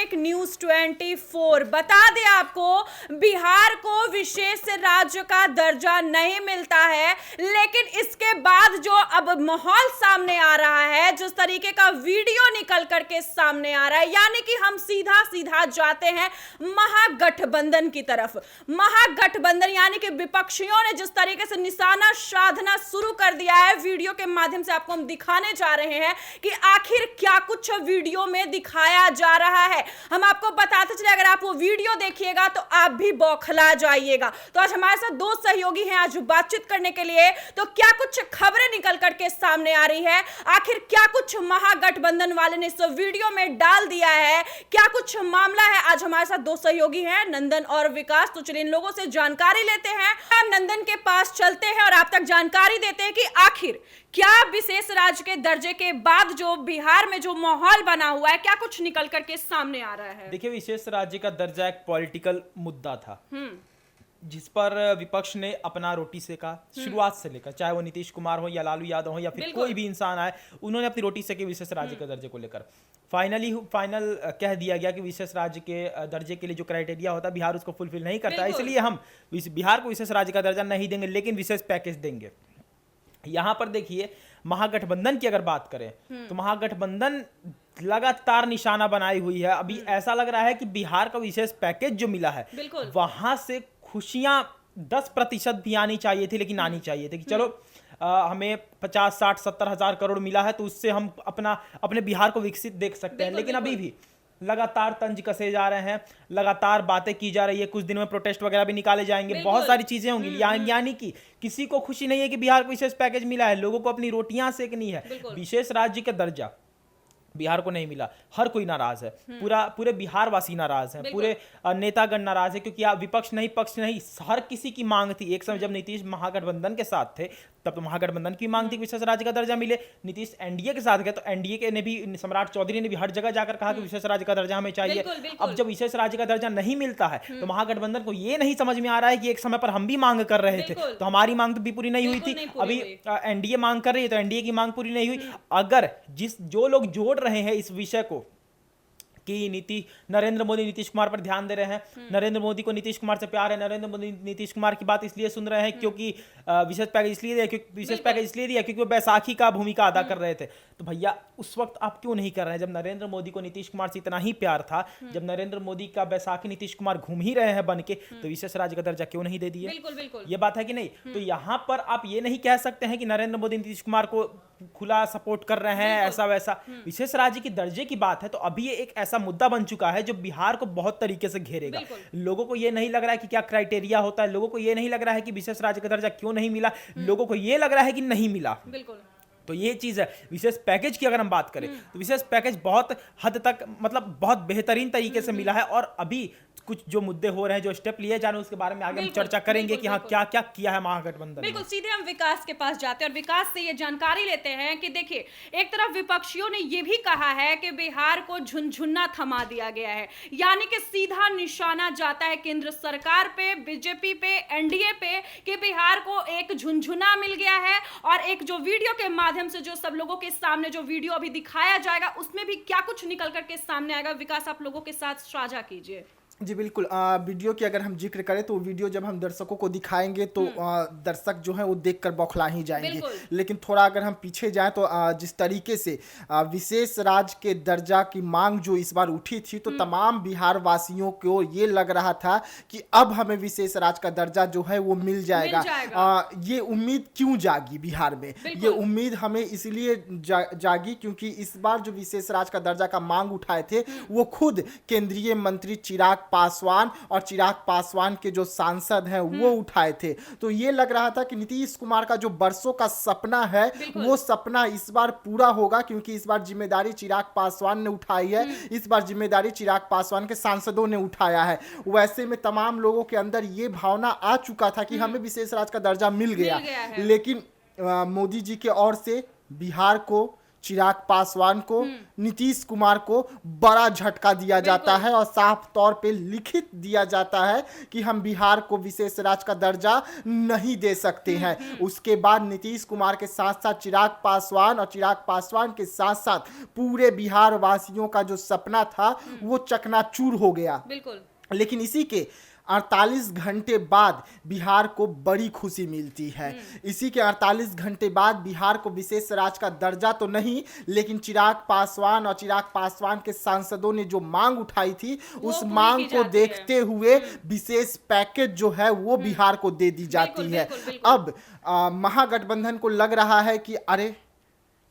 दैनिक news 24 बता दें आपको, बिहार को विशेष राज्य का दर्जा नहीं मिलता है, लेकिन इसके बाद जो अब माहौल सामने आ रहा है, जिस तरीके का वीडियो निकल करके सामने आ रहा है, यानी कि हम सीधा सीधा जाते हैं महागठबंधन की तरफ। महागठबंधन यानी कि विपक्षियों ने जिस तरीके से निशाना साधना शुरू कर दिया है, वीडियो के माध्यम से आपको हम दिखाने जा रहे हैं कि आखिर क्या कुछ वीडियो में दिखाया जा रहा है। हम आपको बताते चले, अगर आप वो वीडियो देखिएगा तो आप भी बौखला जाइएगा। तो आज हमारे साथ दो सहयोगी हैं आज बातचीत करने के लिए। तो क्या कुछ खबरें निकल करके सामने आ रही है, आखिर क्या कुछ महागठबंधन वाले ने इस वीडियो में डाल दिया है, क्या कुछ मामला है। आज हमारे साथ दो सहयोगी हैं, नंदन और विकास। तो चलिए इन लोगों से जानकारी लेते हैं। हम नंदन के पास चलते हैं और आप तक जानकारी देते हैं कि आखिर क्या विशेष राज्य के दर्जे के बाद जो बिहार में जो माहौल बना हुआ है, क्या कुछ निकल करके सामने आ रहा है। देखिए, विशेष राज्य का दर्जा एक पॉलिटिकल मुद्दा था जिस पर विपक्ष ने अपना रोटी सेका शुरुआत से लेकर, चाहे वो नीतीश कुमार हो या लालू यादव हो या फिर कोई भी इंसान आए, उन्होंने अपनी रोटी सेकी विशेष राज्य के दर्जे को लेकर। फाइनल कह दिया गया कि विशेष राज्य के दर्जे के लिए जो क्राइटेरिया होता है, बिहार उसको फुलफिल नहीं करता, इसलिए हम बिहार को विशेष राज्य का दर्जा नहीं देंगे, लेकिन विशेष पैकेज देंगे। यहां पर देखिए, महागठबंधन की अगर बात करें तो महागठबंधन लगातार निशाना बनाई हुई है। अभी ऐसा लग रहा है कि बिहार का विशेष पैकेज जो मिला है, वहां से खुशियां 10% भी आनी चाहिए थी, लेकिन आनी चाहिए थी कि चलो हमें 50, 60, 70 हजार करोड़ मिला है, तो उससे हम अपने बिहार को विकसित देख सकते हैं। लेकिन अभी भी लगातार तंज कसे जा रहे हैं, लगातार बातें की जा रही है। कुछ दिन में प्रोटेस्ट वगैरह भी निकाले जाएंगे, बहुत सारी चीजें होंगी। यानी कि किसी को खुशी नहीं है कि बिहार को विशेष पैकेज मिला है, लोगों को अपनी रोटियां सेकनी है। विशेष राज्य का दर्जा बिहार को नहीं मिला, हर कोई नाराज है, पूरे बिहार वासी नाराज हैं, पूरे नेतागण नाराज है, क्योंकि विपक्ष नहीं पक्ष नहीं, हर किसी की मांग थी। एक समय जब नीतीश महागठबंधन के साथ थे, तब तो महागठबंधन की मांग थी विशेष राज्य का दर्जा मिले। नीतीश एनडीए के साथ गए तो एनडीए के ने भी, सम्राट चौधरी ने भी हर जगह जाकर कहा कि विशेष राज्य का दर्जा हमें चाहिए। अब जब विशेष राज्य का दर्जा नहीं मिलता है, तो महागठबंधन को यह नहीं समझ में आ रहा है कि एक समय पर हम भी मांग कर रहे थे, तो हमारी मांग तो भी पूरी नहीं हुई थी, अभी एनडीए मांग कर रही है तो एनडीए की मांग पूरी नहीं हुई। अगर जो लोग जोड़ रहे हैं इस विषय को कि नरेंद्र मोदी नीतीश कुमार पर ध्यान दे रहे हैं, नरेंद्र मोदी को नीतीश कुमार से प्यार है, नरेंद्र मोदी नीतीश कुमार की बात इसलिए सुन रहे हैं क्योंकि विशेष पैकेज इसलिए दिया क्योंकि वो बैसाखी का भूमिका अदा कर रहे थे। तो भैया, उस वक्त आप क्यों नहीं कर रहे हैं जब नरेंद्र मोदी को नीतीश कुमार से इतना ही प्यार था, जब नरेंद्र मोदी का बैसाखी नीतीश कुमार घूम ही रहे हैं बन के, तो विशेष राज्य का दर्जा क्यों नहीं दे दिया। ये बात है कि नहीं। तो यहाँ पर आप ये नहीं कह सकते हैं कि नरेंद्र मोदी नीतीश कुमार को खुला सपोर्ट कर रहे हैं, ऐसा वैसा। विशेष राज्य की दर्जे की बात है तो अभी ये एक ऐसा मुद्दा बन चुका है जो बिहार को बहुत तरीके से घेरेगा। लोगों को ये नहीं लग रहा है कि क्या क्राइटेरिया होता है, लोगों को ये नहीं लग रहा है कि विशेष राज्य का दर्जा क्यों नहीं मिला, लोगों को ये लग रहा है कि नहीं मिला। तो ये चीज है। विशेष पैकेज की अगर हम बात करें तो विशेष पैकेज बहुत हद तक, मतलब बहुत बेहतरीन तरीके से मिला है, और अभी कुछ जो मुद्दे हो रहे हैं, जो स्टेप लिए जा रहे हैं, उसके बारे में आगे हम चर्चा करेंगे कि हाँ क्या क्या किया है महागठबंधन। बिल्कुल, सीधे हम विकास के पास जाते हैं और विकास से ये जानकारी लेते हैं कि देखिए, एक तरफ विपक्षियों ने ये भी कहा है कि बिहार को झुनझुना थमा दिया गया है, यानी कि सीधा निशाना जाता है केंद्र सरकार पे, बीजेपी पे, एनडीए पे, कि बिहार को एक झुनझुना मिल गया है। और एक जो वीडियो के माध्यम से जो सब लोगों के सामने जो वीडियो अभी दिखाया जाएगा, उसमें भी क्या कुछ निकल करके सामने आएगा, विकास आप लोगों के साथ साझा कीजिए। जी बिल्कुल। वीडियो की अगर हम जिक्र करें तो वीडियो जब हम दर्शकों को दिखाएंगे तो दर्शक जो है वो देखकर बौखला ही जाएंगे। लेकिन थोड़ा अगर हम पीछे जाएं तो जिस तरीके से विशेष राज्य के दर्जा की मांग जो इस बार उठी थी, तो तमाम बिहार वासियों को ये लग रहा था कि अब हमें विशेष राज्य का दर्जा जो है वो मिल जाएगा। ये उम्मीद क्यों जागी बिहार में? ये उम्मीद हमें इसलिए जागी क्योंकि इस बार जो विशेष राज्य का दर्जा का मांग उठाए थे, वो खुद केंद्रीय मंत्री चिराग पासवान और चिराग पासवान के जो सांसद हैं वो उठाए थे। तो ये लग रहा था कि नीतीश कुमार का जो बरसों का सपना है, वो सपना इस बार पूरा होगा, क्योंकि इस बार जिम्मेदारी चिराग पासवान ने उठाई है, इस बार जिम्मेदारी चिराग पासवान के सांसदों ने उठाया है। वैसे में तमाम लोगों के अंदर ये भावना आ चुका था कि हमें विशेष राज्य का दर्जा मिल गया। लेकिन मोदी जी के ओर से बिहार को चिराग पासवान को, नीतीश कुमार को बड़ा झटका दिया जाता है और साफ तौर पे लिखित दिया जाता है कि हम बिहार को विशेष राज्य का दर्जा नहीं दे सकते हैं। उसके बाद नीतीश कुमार के साथ साथ चिराग पासवान और चिराग पासवान के साथ साथ पूरे बिहार वासियों का जो सपना था वो चकनाचूर हो गया। बिल्कुल। लेकिन इसी के 48 घंटे बाद बिहार को बड़ी खुशी मिलती है। इसी के 48 घंटे बाद बिहार को विशेष राज्य का दर्जा तो नहीं, लेकिन चिराग पासवान और चिराग पासवान के सांसदों ने जो मांग उठाई थी उस मांग को देखते हुए विशेष पैकेज जो है वो बिहार को दे दी जाती है। अब महागठबंधन को लग रहा है कि अरे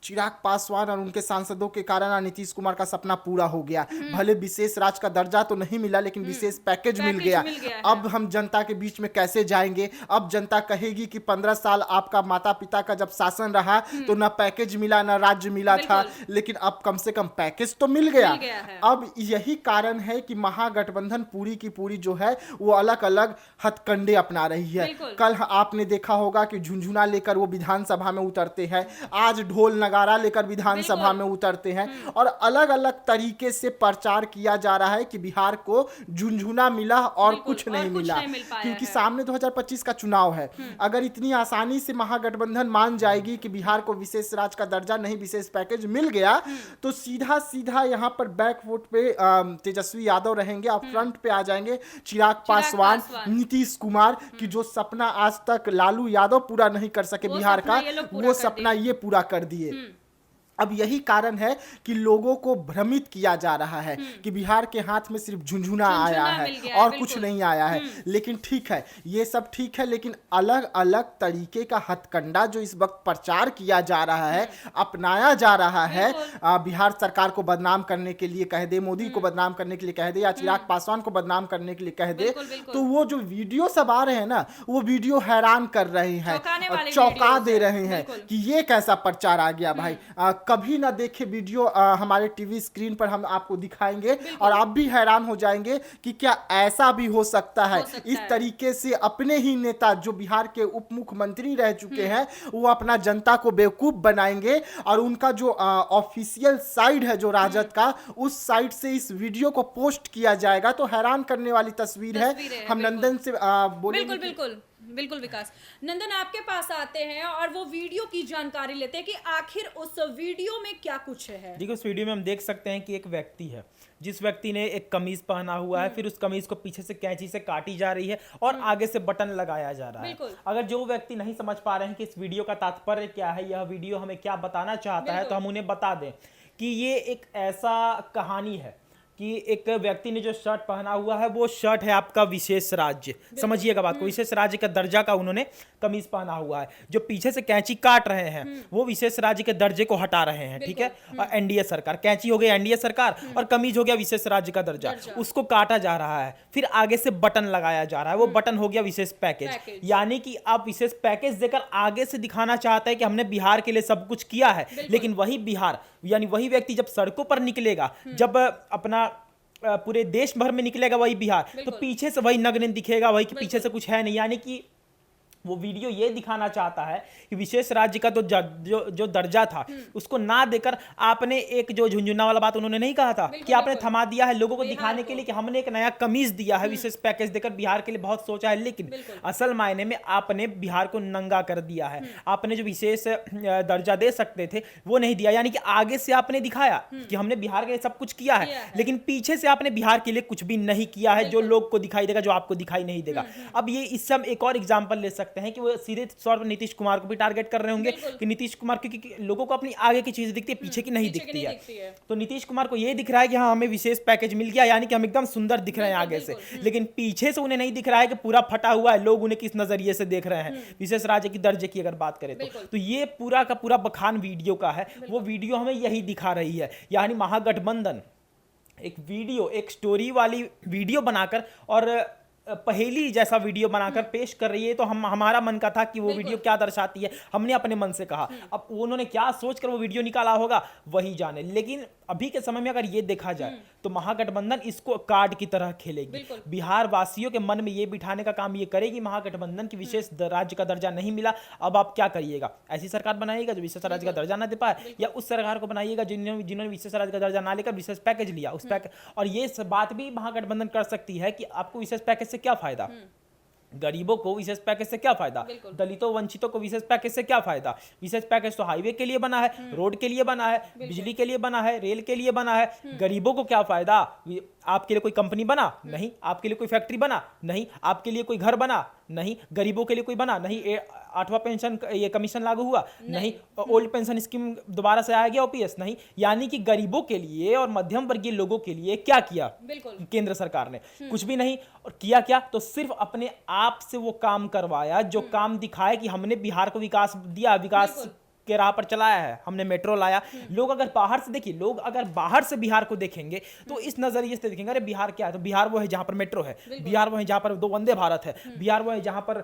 चिराग पासवान और उनके सांसदों के कारण नीतीश कुमार का सपना पूरा हो गया, भले विशेष राज्य का दर्जा तो नहीं मिला लेकिन विशेष पैकेज मिल गया। अब हम जनता के बीच में कैसे जाएंगे? अब जनता कहेगी कि 15 साल आपका माता पिता का जब शासन रहा तो ना पैकेज मिला ना राज्य मिला था, लेकिन अब कम से कम पैकेज तो मिल गया। अब यही कारण है कि महागठबंधन पूरी की पूरी जो है वो अलग अलग हथकंडे अपना रही है। कल आपने देखा होगा कि झुंझुना लेकर वो विधानसभा में उतरते हैं, आज ढोल नगारा लेकर विधानसभा में उतरते हैं और अलग अलग तरीके से प्रचार किया जा रहा है कि बिहार को झुंझुना मिला और कुछ नहीं मिला, क्योंकि सामने 2025 का चुनाव है। अगर इतनी आसानी से महागठबंधन मान जाएगी कि बिहार को विशेष राज्य का दर्जा नहीं विशेष पैकेज मिल गया तो सीधा सीधा यहाँ पर बैकवुट पे तेजस्वी यादव रहेंगे और फ्रंट पे आ जाएंगे चिराग पासवान, नीतीश कुमार की जो सपना आज तक लालू यादव पूरा नहीं कर सके बिहार का, वो सपना ये पूरा कर दिए। अब यही कारण है कि लोगों को भ्रमित किया जा रहा है कि बिहार के हाथ में सिर्फ झुंझुना आया है और कुछ नहीं आया है। लेकिन ठीक है, ये सब ठीक है, लेकिन अलग अलग तरीके का हथकंडा जो इस वक्त प्रचार किया जा रहा है, अपनाया जा रहा है, बिहार सरकार को बदनाम करने के लिए कह दे, मोदी को बदनाम करने के लिए कह दे या चिराग पासवान को बदनाम करने के लिए कह दे, तो वो जो वीडियो सब आ रहे हैं ना, वो वीडियो हैरान कर रहे हैं और चौंका दे रहे हैं कि ये कैसा प्रचार आ गया भाई। कभी ना देखे वीडियो हमारे टीवी स्क्रीन पर हम आपको दिखाएंगे और आप भी हैरान हो जाएंगे कि क्या ऐसा भी हो सकता है। इस तरीके से अपने ही नेता जो बिहार के उप मुख्यमंत्री रह चुके हैं वो अपना जनता को बेवकूफ बनाएंगे और उनका जो ऑफिशियल साइड है जो राजद का, उस साइड से इस वीडियो को पोस्ट किया जाएगा तो हैरान करने वाली तस्वीर है। हम नंदन से बोलेंगे। बिल्कुल विकास, नंदन आपके पास आते हैं और वो वीडियो की जानकारी लेते हैं कि आखिर उस वीडियो में क्या कुछ है। देखिए उस वीडियो में हम देख सकते हैं कि एक व्यक्ति है, जिस व्यक्ति ने एक कमीज पहना हुआ है, फिर उस कमीज को पीछे से कैंची से काटी जा रही है और आगे से बटन लगाया जा रहा है। अगर जो व्यक्ति नहीं समझ पा रहे हैं कि इस वीडियो का तात्पर्य क्या है, यह वीडियो हमें क्या बताना चाहता है, तो हम उन्हें बता दें कि ये एक ऐसा कहानी है कि एक व्यक्ति ने जो शर्ट पहना हुआ है वो शर्ट है आपका विशेष राज्य, समझिएगा बात को, विशेष राज्य का दर्जा का उन्होंने कमीज पहना हुआ है। जो पीछे से कैंची काट रहे हैं वो विशेष राज्य के दर्जे को हटा रहे हैं, ठीक है। और एनडीए सरकार, कैंची हो गई एनडीए सरकार और कमीज हो गया विशेष राज्य का दर्जा, उसको काटा जा रहा है, फिर आगे से बटन लगाया जा रहा है, वो बटन हो गया विशेष पैकेज। यानी कि आप विशेष पैकेज देकर आगे से दिखाना चाहते हैं कि हमने बिहार के लिए सब कुछ किया है, लेकिन वही बिहार यानी वही व्यक्ति जब सड़कों पर निकलेगा, जब अपना पूरे देश भर में निकलेगा वही बिहार, तो पीछे से वही नग्न दिखेगा, वही कि पीछे से कुछ है नहीं। यानी कि वो वीडियो ये दिखाना चाहता है कि विशेष राज्य का तो जो दर्जा था उसको ना देकर आपने एक जो झुंझुना वाला बात उन्होंने नहीं कहा था कि आपने थमा दिया है लोगों को दिखाने के लिए कि हमने एक नया कमीज दिया है, विशेष पैकेज देकर बिहार के लिए बहुत सोचा है, लेकिन असल मायने में आपने बिहार को नंगा कर दिया है। आपने जो विशेष दर्जा दे सकते थे वो नहीं दिया, यानी कि आगे से आपने दिखाया कि हमने बिहार के लिए सब कुछ किया है, लेकिन पीछे से आपने बिहार के लिए कुछ भी नहीं किया है जो लोग को दिखाई देगा, जो आपको दिखाई नहीं देगा। अब ये इससे हम एक और एग्जाम्पल ले सकते हैं कि वो सीधे तौर पर नीतीश कुमार को भी टारगेट कर रहे होंगे कि नीतीश कुमार, क्योंकि लोगों को अपनी आगे की चीज दिखती है, पीछे की नहीं दिखती है। तो नीतीश कुमार को ये दिख रहा है कि हाँ हमें विशेष पैकेज मिल गया, यानी कि हम एकदम सुंदर दिख रहे हैं आगे से, लेकिन पीछे से उन्हें नहीं दिख रहा है कि पूरा फटा हुआ है, लोग उन्हें किस नजरिए से देख रहे हैं। विशेष राज्य की दर्जे की अगर बात करें तो ये पूरा का पूरा बखान वीडियो का है, वो वीडियो हमें यही दिखा रही है। यानी महागठबंधन एक वीडियो, एक स्टोरी वाली वीडियो बनाकर और पहेली जैसा वीडियो बनाकर पेश कर रही है। तो हमारा मन का था कि वो वीडियो क्या दर्शाती है, हमने अपने मन से कहा। अब उन्होंने क्या सोचकर वो वीडियो निकाला होगा वही जाने। लेकिन अभी के समय में अगर ये देखा जाए तो महागठबंधन इसको कार्ड की तरह खेलेगी। बिहार वासियों के मन में ये बिठाने का काम ये करेगी, महागठबंधन की विशेष राज्य का दर्जा नहीं मिला, अब आप क्या करिएगा? ऐसी सरकार बनाइएगा जो विशेष राज्य का दर्जा ना दे पाए, या उस सरकार को बनाइएगा जिन्होंने विशेष राज्य का दर्जा ना लेकर विशेष पैकेज लिया, उस पैकेज। और ये बात भी महागठबंधन कर सकती है कि आपको विशेष पैकेज से क्या फायदा, गरीबों को विशेष पैकेज से क्या फायदा, दलितों वंचितों को विशेष पैकेज से क्या फायदा। विशेष पैकेज तो हाईवे के लिए बना है, रोड के लिए बना है, बिजली के लिए बना है, रेल के लिए बना है। गरीबों को क्या फायदा? आपके लिए कोई कंपनी बना नहीं, आपके लिए कोई फैक्ट्री बना नहीं, आपके लिए कोई घर बना नहीं, गरीबों के लिए कोई बना नहीं, 8वां पेंशन ये कमीशन लागू हुआ नहीं, ओल्ड पेंशन स्कीम दोबारा से आया गया, ओपीएस नहीं। यानी कि गरीबों के लिए और मध्यम वर्गीय लोगों के लिए क्या किया केंद्र सरकार ने? कुछ भी नहीं। और किया क्या? तो सिर्फ अपने आप से वो काम करवाया जो काम दिखाए कि हमने बिहार को विकास दिया, विकास के राह पर चलाया है, हमने मेट्रो लाया। लोग अगर बाहर से देखिए, लोग अगर बाहर से बिहार को देखेंगे तो इस नजरिए से देखेंगे, अरे बिहार क्या है? तो बिहार वो है जहां पर मेट्रो है, बिहार वो है जहां पर 2 वंदे भारत है, बिहार वो है जहां पर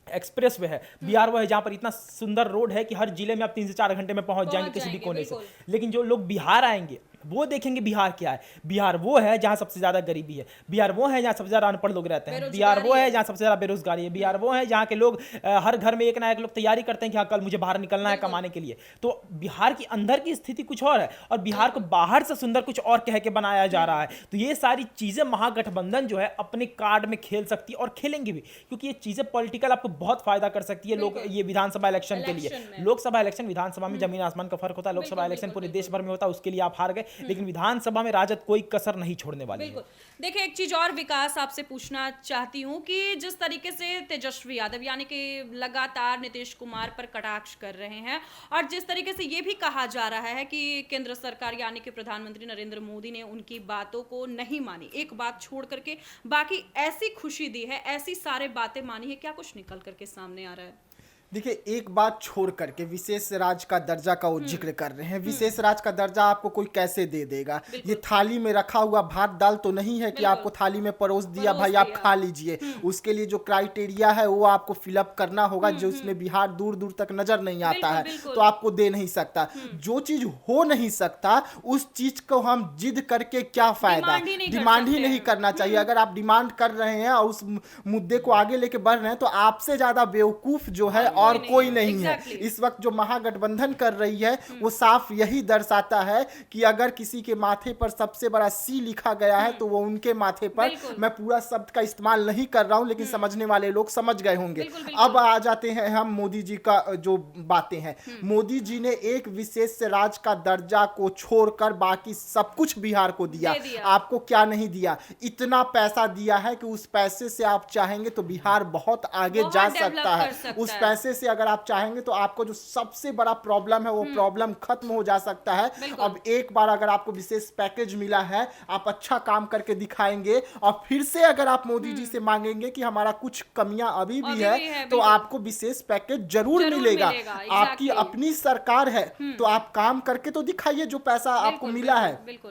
एक्सप्रेस वे है, बिहार वो है जहां पर इतना सुंदर रोड है कि हर जिले में आप 3 से 4 घंटे में पहुंच जाएंगे किसी भी कोने से। लेकिन जो लोग बिहार आएंगे वो देखेंगे बिहार क्या है। बिहार वो है जहां सबसे ज्यादा गरीबी है, बिहार वो है जहां सबसे ज्यादा अनपढ़ लोग रहते हैं, बिहार वो है जहां सबसे ज्यादा बेरोजगारी है, बिहार वो है जहां के लोग हर घर में एक ना एक लोग तैयारी करते हैं कि हाँ कल मुझे बाहर निकलना है कमाने के लिए। तो बिहार की अंदर की स्थिति कुछ और है और बिहार को बाहर से सुंदर कुछ और कह के बनाया जा रहा है। तो ये सारी चीजें महागठबंधन जो है अपने कार्ड में खेल सकती है और खेलेंगे भी, क्योंकि ये चीजें पॉलिटिकल आपको बहुत फायदा कर सकती है। लोग ये विधानसभा इलेक्शन के लिए, लोकसभा इलेक्शन विधानसभा में जमीन आसमान का फर्क होता है, लोकसभा इलेक्शन पूरे देश भर में होता है, उसके लिए आप हार गए, लेकिन विधानसभा में राजद कोई कसर नहीं छोड़ने वाली है। देखिए एक चीज और विकास आपसे पूछना चाहती हूँ कि जिस तरीके से तेजस्वी यादव यानी कि लगातार नीतीश कुमार पर कटाक्ष कर रहे हैं और जिस तरीके से ये भी कहा जा रहा है कि केंद्र सरकार यानी कि प्रधानमंत्री नरेंद्र मोदी ने उनकी बातों को नहीं मानी, एक बात छोड़ करके बाकी ऐसी खुशी दी है, ऐसी सारे बातें मानी है, क्या कुछ निकल करके सामने आ रहा है? देखिए एक बात छोड़ करके विशेष राज्य का दर्जा का वो जिक्र कर रहे हैं। विशेष राज्य का दर्जा आपको कोई कैसे दे देगा? ये थाली में रखा हुआ भात दाल तो नहीं है कि आपको थाली में परोस दिया भाई आप खा लीजिए। उसके लिए जो क्राइटेरिया है वो आपको फिलअप करना होगा, जो उसमें बिहार दूर दूर तक नजर नहीं आता है तो आपको दे नहीं सकता। जो चीज हो नहीं सकता उस चीज को हम जिद करके क्या फायदा? डिमांड ही नहीं करना चाहिए। अगर आप डिमांड कर रहे हैं और उस मुद्दे को आगे लेके बढ़ रहे हैं तो आपसे ज्यादा बेवकूफ जो है और कोई नहीं है। इस वक्त जो महागठबंधन कर रही है वो साफ यही दर्शाता है कि अगर किसी के माथे पर सबसे बड़ा सी लिखा गया है तो वो उनके माथे पर, मैं पूरा शब्द का इस्तेमाल नहीं कर रहा हूं लेकिन समझने वाले लोग समझ गए होंगे। अब आ जाते हैं हम मोदी जी का जो बातें हैं। मोदी जी ने एक विशेष राज्य का दर्जा को छोड़कर बाकी सब कुछ बिहार को दिया। आपको क्या नहीं दिया? इतना पैसा दिया है कि उस पैसे से आप चाहेंगे तो बिहार बहुत आगे जा सकता है। उस पैसे से अगर आप चाहेंगे तो आपको जो सबसे बड़ा प्रॉब्लम है वो प्रॉब्लम खत्म हो जा सकता है। अब एक बार अगर आपको विशेष पैकेज मिला है, आप अच्छा काम करके दिखाएंगे और फिर से अगर आप मोदी जी से मांगेंगे कि हमारा कुछ कमियां अभी भी है तो आपको विशेष पैकेज जरूर मिलेगा। आपकी अपनी सरकार है तो आप काम करके तो दिखाइए जो पैसा आपको मिला है।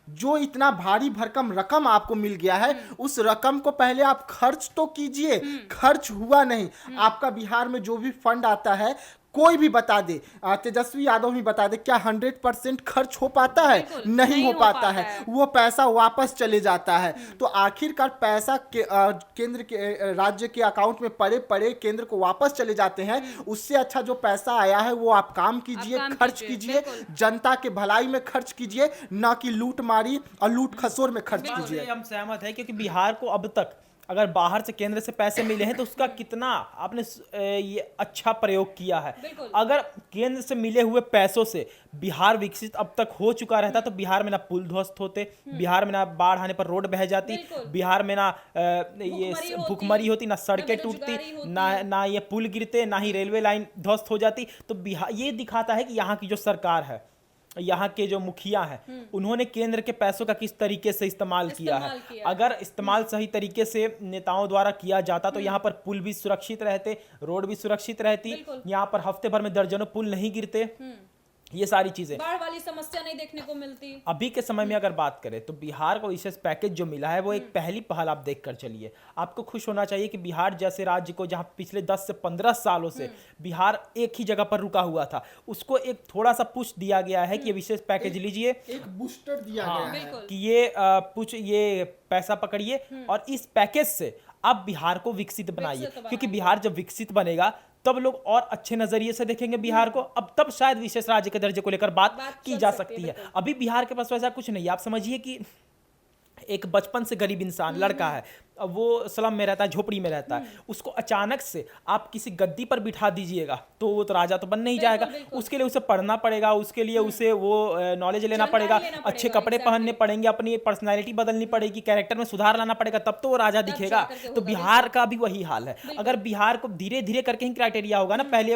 जो इतना भारी भरकम रकम आपको मिल गया है उस रकम को पहले आप खर्च तो कीजिए। खर्च हुआ नहीं। आपका बिहार में जो भी फंड आता है कोई भी बता दे, तेजस्वी यादव भी बता दे, क्या 100% खर्च हो पाता है? नहीं हो पाता है। वो पैसा वापस चले जाता है। तो आखिरकार पैसा केंद्र के राज्य के अकाउंट में पड़े केंद्र को वापस चले जाते हैं। उससे अच्छा जो पैसा आया है वो आप काम कीजिए, खर्च कीजिए, जनता के भलाई में खर्च कीजिए, ना कि लूट मारी और लूट खसोर में खर्च कीजिए। हम सहमत हैं क्योंकि बिहार को अब तक अगर बाहर से केंद्र से पैसे मिले हैं तो उसका कितना आपने ये अच्छा प्रयोग किया है। अगर केंद्र से मिले हुए पैसों से बिहार विकसित अब तक हो चुका रहता तो बिहार में ना पुल ध्वस्त होते, बिहार में ना बाढ़ आने पर रोड बह जाती, बिहार में ना ये भूखमरी होती, ना सड़कें टूटती, ना ये पुल गिरते, ना ही रेलवे लाइन ध्वस्त हो जाती। तो बिहार ये दिखाता है कि यहाँ की जो सरकार है, यहाँ के जो मुखिया हैं उन्होंने केंद्र के पैसों का किस तरीके से इस्तेमाल किया है। अगर इस्तेमाल सही तरीके से नेताओं द्वारा किया जाता तो यहाँ पर पुल भी सुरक्षित रहते, रोड भी सुरक्षित रहती, यहाँ पर हफ्ते भर में दर्जनों पुल नहीं गिरते। ये सारी चीजें बाढ़ वाली समस्या नहीं देखने को मिलती। अभी के समय में अगर बात करें तो बिहार को विशेष पैकेज जो मिला है वो एक पहली पहल आप देख कर चलिए। आपको खुश होना चाहिए कि बिहार जैसे राज्य को, जहां पिछले 10 से 15 सालों से बिहार एक ही जगह पर रुका हुआ था, उसको एक थोड़ा सा पुश दिया गया है कि ये विशेष पैकेज लीजिए, एक बूस्टर दिया गया है बिल्कुल। कि ये पैसा पकड़िए और इस पैकेज से आप बिहार को विकसित बनाइए, क्योंकि बिहार जब विकसित बनेगा तब लोग और अच्छे नजरिए से देखेंगे बिहार को। अब तब शायद विशेष राज्य के दर्जे को लेकर बात की चल जा सकती सकती है, है। अभी बिहार के पास वैसा कुछ नहीं है। आप समझिए कि एक बचपन से गरीब इंसान लड़का है, अब वो स्लम में रहता है, झोपड़ी में रहता है, उसको अचानक से आप किसी गद्दी पर बिठा दीजिएगा तो वो तो राजा तो बन नहीं जाएगा। उसके लिए उसे पढ़ना पड़ेगा, उसके लिए उसे वो नॉलेज लेना पड़ेगा, अच्छे कपड़े पहनने पड़ेंगे, अपनी पर्सनैलिटी बदलनी पड़ेगी, कैरेक्टर में सुधार लाना पड़ेगा, तब तो वो राजा दिखेगा। तो बिहार का भी वही हाल है। अगर बिहार को धीरे धीरे करके ही क्राइटेरिया होगा ना, पहले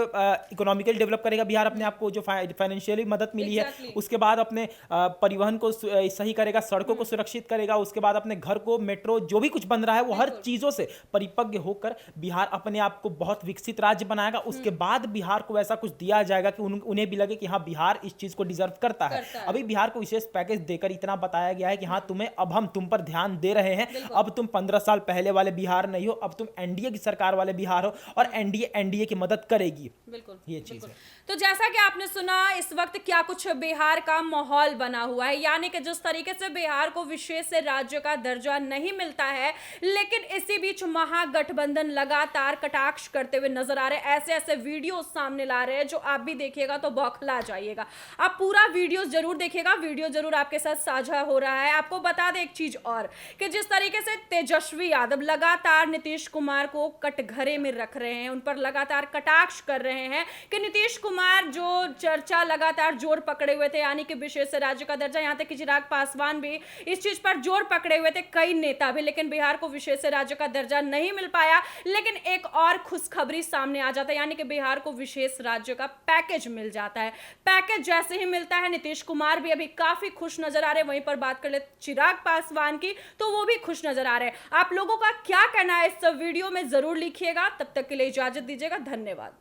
इकोनॉमिकली डेवलप करेगा बिहार अपने आप को, जो फाइनेंशियली मदद मिली है, उसके बाद अपने परिवहन को सही करेगा, सड़कों को सुरक्षित करेगा, उसके बाद अपने घर को, मेट्रो, जो भी कुछ बन रहा है वो हर चीजों से परिपक्व होकर बिहार अपने आप को बहुत विकसित राज्य बनाएगा। उसके बाद बिहार को ऐसा कुछ दिया जाएगा कि उन्हें भी लगे कि हाँ बिहार इस चीज को डिजर्व करता है। अभी बिहार को विशेष पैकेज देकर इतना बताया गया है कि हाँ तुम्हें, अब हम तुम पर ध्यान दे रहे हैं, अब तुम 15 साल पहले वाले बिहार नहीं हो, अब तुम एनडीए की सरकार वाले बिहार हो और एनडीए की मदद करेगी। बिल्कुल, ये चीज है। तो जैसा कि आपने सुना, इस वक्त क्या कुछ बिहार का माहौल बना हुआ है, यानी कि जिस तरीके से बिहार को विशेष राज्य का दर्जा नहीं मिलता है, लेकिन इसी बीच महागठबंधन लगातार कटाक्ष करते हुए नजर आ रहे हैं। ऐसे ऐसे वीडियो सामने ला रहे हैं जो आप भी देखिएगा तो बौखला जाइएगा। आप पूरा वीडियो जरूर देखिएगा, वीडियो जरूर आपके साथ साझा हो रहा है। आपको बता दें एक चीज और, कि जिस तरीके से तेजस्वी यादव लगातार नीतीश कुमार को कटघरे में रख रहे हैं, उन पर लगातार कटाक्ष कर रहे हैं कि नीतीश कुमार जो चर्चा लगातार जोर पकड़े हुए थे, यानी कि विशेष राज्य का दर्जा, यहां तक कि चिराग पासवान भी इस चीज पर जोर पकड़े हुए थे, कई नेता भी, लेकिन बिहार को विशेष राज्य का दर्जा नहीं मिल पाया। लेकिन एक और खुशखबरी सामने आ जाता है, यानी कि बिहार को विशेष राज्य का पैकेज मिल जाता है। पैकेज जैसे ही मिलता है, नीतीश कुमार भी अभी काफी खुश नजर आ रहे हैं। वहीं पर बात कर ले चिराग पासवान की, तो वो भी खुश नजर आ रहे हैं। आप लोगों का क्या कहना है इस वीडियो में जरूर लिखिएगा। तब तक के लिए इजाजत दीजिएगा, धन्यवाद।